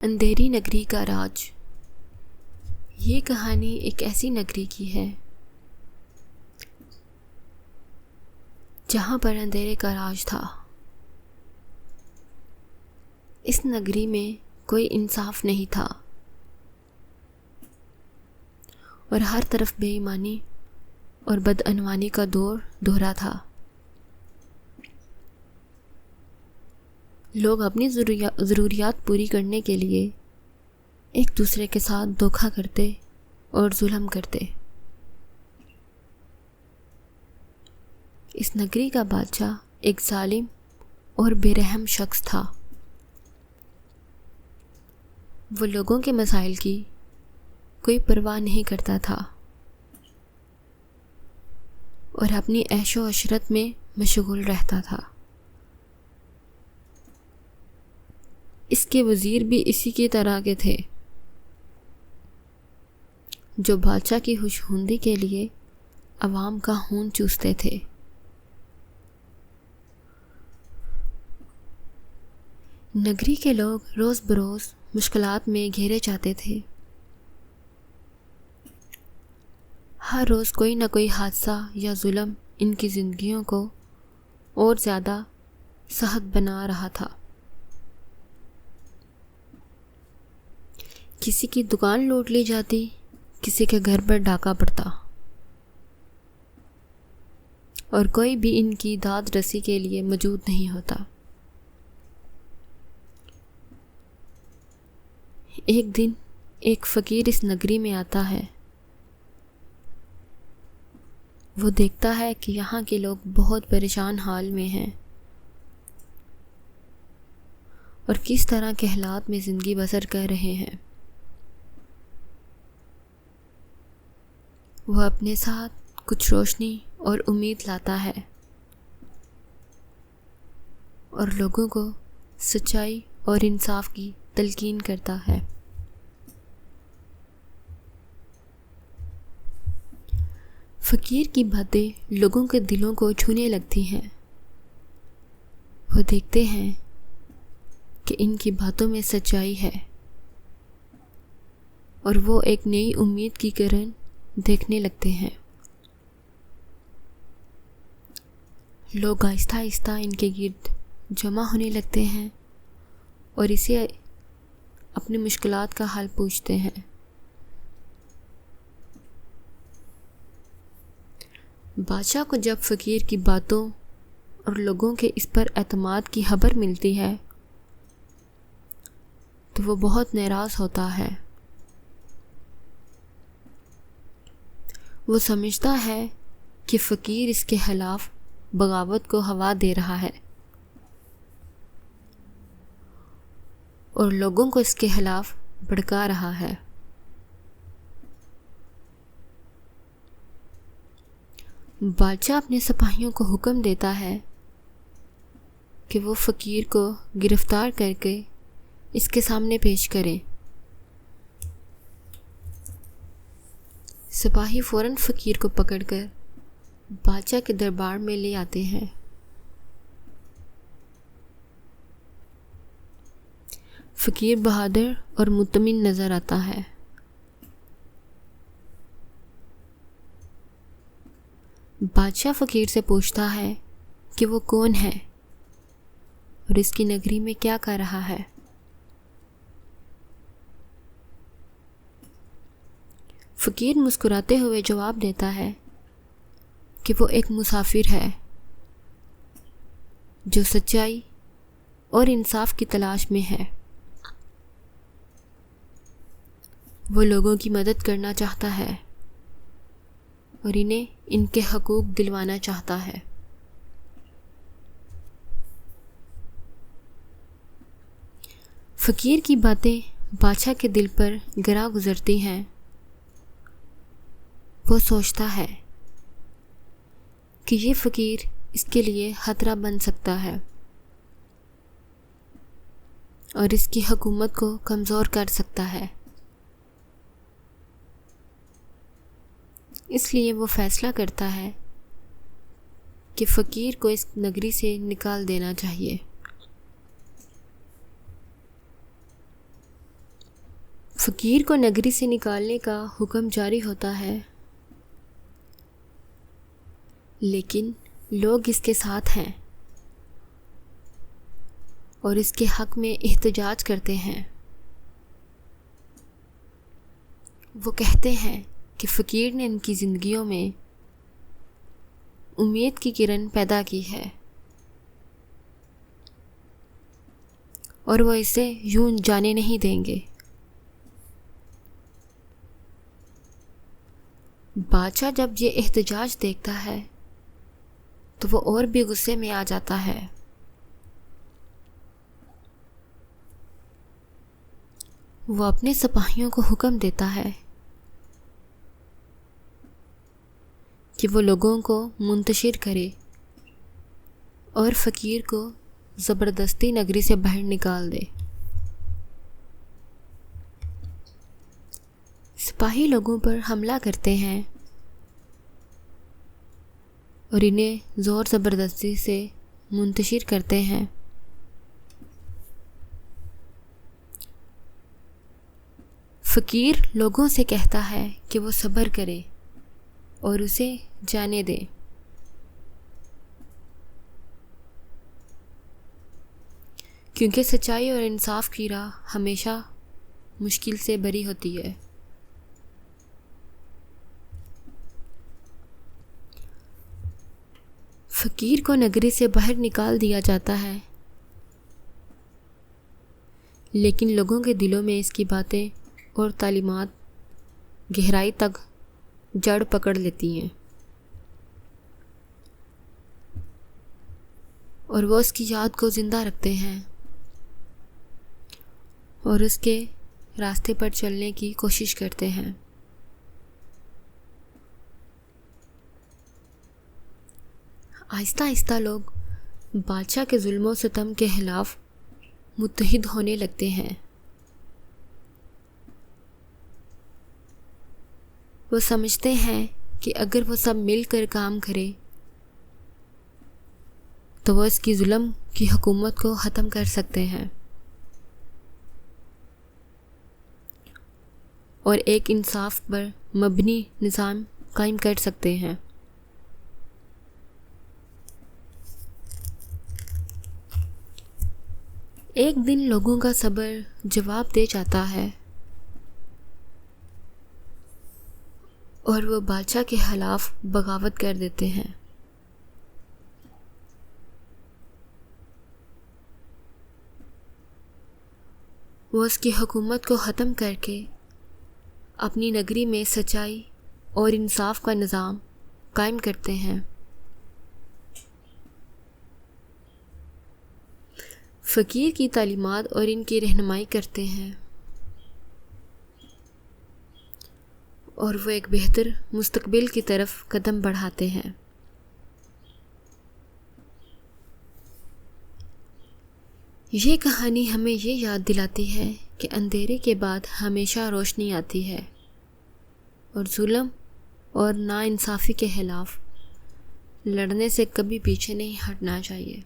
اندھیری نگری کا راج۔ یہ کہانی ایک ایسی نگری کی ہے جہاں پر اندھیرے کا راج تھا۔ اس نگری میں کوئی انصاف نہیں تھا اور ہر طرف بے ایمانی اور بدعنوانی کا دور دہرا تھا۔ لوگ اپنی ضروریات پوری کرنے کے لیے ایک دوسرے کے ساتھ دھوکہ کرتے اور ظلم کرتے۔ اس نگری کا بادشاہ ایک ظالم اور بے رحم شخص تھا۔ وہ لوگوں کے مسائل کی کوئی پرواہ نہیں کرتا تھا اور اپنی عیش و عشرت میں مشغول رہتا تھا۔ اس کے وزیر بھی اسی کی طرح کے تھے، جو بادشاہ کی خوشنودی کے لیے عوام کا خون چوستے تھے۔ نگری کے لوگ روز بروز مشکلات میں گھیرے جاتے تھے۔ ہر روز کوئی نہ کوئی حادثہ یا ظلم ان کی زندگیوں کو اور زیادہ سخت بنا رہا تھا۔ کسی کی دکان لوٹ لی جاتی، کسی کے گھر پر ڈاکہ پڑتا اور کوئی بھی ان کی داد رسی کے لیے موجود نہیں ہوتا۔ ایک دن ایک فقیر اس نگری میں آتا ہے۔ وہ دیکھتا ہے کہ یہاں کے لوگ بہت پریشان حال میں ہیں اور کس طرح کے حالات میں زندگی بسر کر رہے ہیں۔ وہ اپنے ساتھ کچھ روشنی اور امید لاتا ہے اور لوگوں کو سچائی اور انصاف کی تلقین کرتا ہے۔ فقیر کی باتیں لوگوں کے دلوں کو چھونے لگتی ہیں۔ وہ دیکھتے ہیں کہ ان کی باتوں میں سچائی ہے اور وہ ایک نئی امید کی کرن دیکھنے لگتے ہیں۔ لوگ آہستہ آہستہ ان کے گرد جمع ہونے لگتے ہیں اور اسے اپنی مشکلات کا حل پوچھتے ہیں۔ بادشاہ کو جب فقیر کی باتوں اور لوگوں کے اس پر اعتماد کی خبر ملتی ہے تو وہ بہت ناراض ہوتا ہے۔ وہ سمجھتا ہے کہ فقیر اس کے خلاف بغاوت کو ہوا دے رہا ہے اور لوگوں کو اس کے خلاف بھڑکا رہا ہے۔ بادشاہ اپنے سپاہیوں کو حکم دیتا ہے کہ وہ فقیر کو گرفتار کر کے اس کے سامنے پیش کریں۔ سپاہی فوراً فقیر کو پکڑ کر بادشاہ کے دربار میں لے آتے ہیں۔ فقیر بہادر اور مطمئن نظر آتا ہے۔ بادشاہ فقیر سے پوچھتا ہے کہ وہ کون ہے اور اس کی نگری میں کیا کر رہا ہے۔ فقیر مسکراتے ہوئے جواب دیتا ہے کہ وہ ایک مسافر ہے جو سچائی اور انصاف کی تلاش میں ہے۔ وہ لوگوں کی مدد کرنا چاہتا ہے اور انہیں ان کے حقوق دلوانا چاہتا ہے۔ فقیر کی باتیں بادشاہ کے دل پر گراں گزرتی ہیں۔ وہ سوچتا ہے کہ یہ فقیر اس کے لیے خطرہ بن سکتا ہے اور اس کی حکومت کو کمزور کر سکتا ہے۔ اس لیے وہ فیصلہ کرتا ہے کہ فقیر کو اس نگری سے نکال دینا چاہیے۔ فقیر کو نگری سے نکالنے کا حکم جاری ہوتا ہے، لیکن لوگ اس کے ساتھ ہیں اور اس کے حق میں احتجاج کرتے ہیں۔ وہ کہتے ہیں کہ فقیر نے ان کی زندگیوں میں امید کی کرن پیدا کی ہے اور وہ اسے یوں جانے نہیں دیں گے۔ بادشاہ جب یہ احتجاج دیکھتا ہے تو وہ اور بھی غصے میں آ جاتا ہے۔ وہ اپنے سپاہیوں کو حکم دیتا ہے کہ وہ لوگوں کو منتشر کرے اور فقیر کو زبردستی نگری سے باہر نکال دے۔ سپاہی لوگوں پر حملہ کرتے ہیں اور انہیں زور زبردستی سے منتشر کرتے ہیں۔ فقیر لوگوں سے کہتا ہے کہ وہ صبر کرے اور اسے جانے دے۔ کیونکہ سچائی اور انصاف کی راہ ہمیشہ مشکل سے بری ہوتی ہے۔ فقیر کو نگری سے باہر نکال دیا جاتا ہے، لیکن لوگوں کے دلوں میں اس کی باتیں اور تعلیمات گہرائی تک جڑ پکڑ لیتی ہیں اور وہ اس کی یاد کو زندہ رکھتے ہیں اور اس کے راستے پر چلنے کی کوشش کرتے ہیں۔ آہستہ آہستہ لوگ بادشاہ کے ظلم و ستم کے خلاف متحد ہونے لگتے ہیں۔ وہ سمجھتے ہیں کہ اگر وہ سب مل کر کام کرے تو وہ اس کی ظلم کی حکومت کو ختم کر سکتے ہیں اور ایک انصاف پر مبنی نظام قائم کر سکتے ہیں۔ ایک دن لوگوں کا صبر جواب دے جاتا ہے اور وہ بادشاہ کے خلاف بغاوت کر دیتے ہیں۔ وہ اس کی حکومت کو ختم کر کے اپنی نگری میں سچائی اور انصاف کا نظام قائم کرتے ہیں۔ فقیر کی تعلیمات اور ان کی رہنمائی کرتے ہیں اور وہ ایک بہتر مستقبل کی طرف قدم بڑھاتے ہیں۔ یہ کہانی ہمیں یہ یاد دلاتی ہے کہ اندھیرے کے بعد ہمیشہ روشنی آتی ہے اور ظلم اور ناانصافی کے خلاف لڑنے سے کبھی پیچھے نہیں ہٹنا چاہیے۔